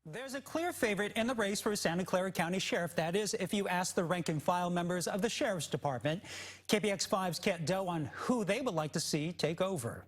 There's a clear favorite in the race for Santa Clara County Sheriff. That is, if you ask the rank and file members of the Sheriff's Department. KPX5's Kat Doe on who they would like to see take over.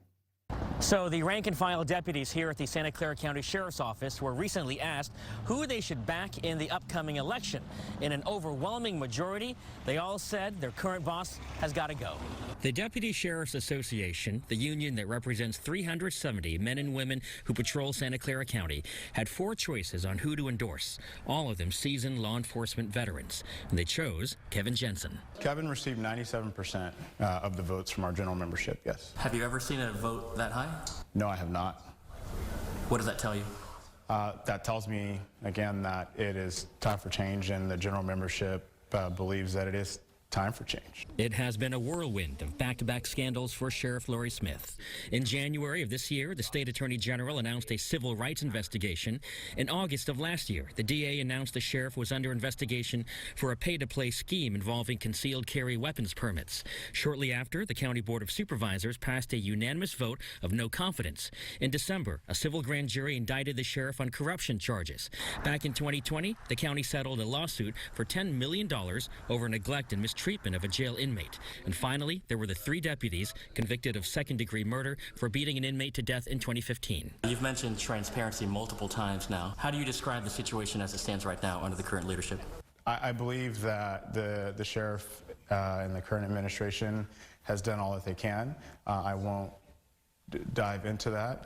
So the rank and file deputies here at the Santa Clara County Sheriff's Office were recently asked who they should back in the upcoming election. In an overwhelming majority, they all said their current boss has got to go. The Deputy Sheriff's Association, the union that represents 370 men and women who patrol Santa Clara County, had 4 choices on who to endorse, all of them seasoned law enforcement veterans. And they chose Kevin Jensen. Kevin received 97% of the votes from our general membership, yes. Have you ever seen a vote that high? No, I have not. What does that tell you? That tells me, again, that it is time for change, and the general membership believes that it is time for change. It has been a whirlwind of back-to-back scandals for Sheriff Laurie Smith. In January of this year, the state attorney general announced a civil rights investigation. In August of last year, the DA announced the sheriff was under investigation for a pay-to-play scheme involving concealed carry weapons permits. Shortly after, the County Board of Supervisors passed a unanimous vote of no confidence. In December, a civil grand jury indicted the sheriff on corruption charges. Back in 2020, the county settled a lawsuit for $10 million over neglect and mistreatment of a jail inmate. And finally, there were the 3 deputies convicted of second-degree murder for beating an inmate to death in 2015. You've mentioned transparency multiple times now. How do you describe the situation as it stands right now under the current leadership? I believe that the sheriff and the current administration has done all that they can. I won't dive into that.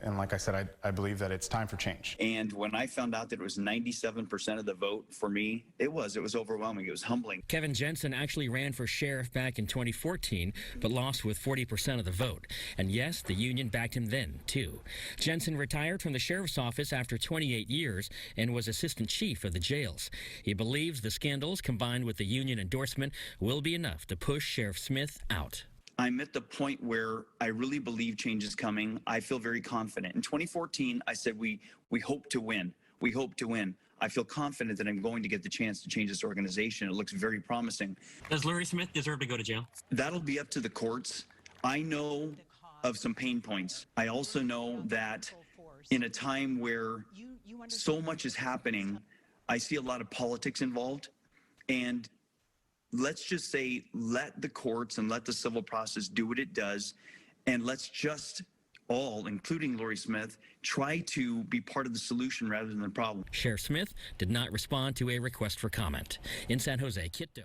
And like I said, I believe that it's time for change. And when I found out that it was 97% of the vote for me, it was overwhelming. It was humbling. Kevin Jensen actually ran for sheriff back in 2014, but lost with 40% of the vote. And yes, the union backed him then, too. Jensen retired from the sheriff's office after 28 years and was assistant chief of the jails. He believes the scandals combined with the union endorsement will be enough to push Sheriff Smith out. I'm at the point where I really believe change is coming. I feel very confident. In 2014, I said we hope to win. We hope to win. I feel confident that I'm going to get the chance to change this organization. It looks very promising. Does Laurie Smith deserve to go to jail? That'll be up to the courts. I know of some pain points. I also know that in a time where so much is happening, I see a lot of politics involved. And let's just say, let the courts and let the civil process do what it does, and let's just all, including Laurie Smith, try to be part of the solution rather than the problem. Sheriff Smith did not respond to a request for comment. In San Jose, Kat Doe.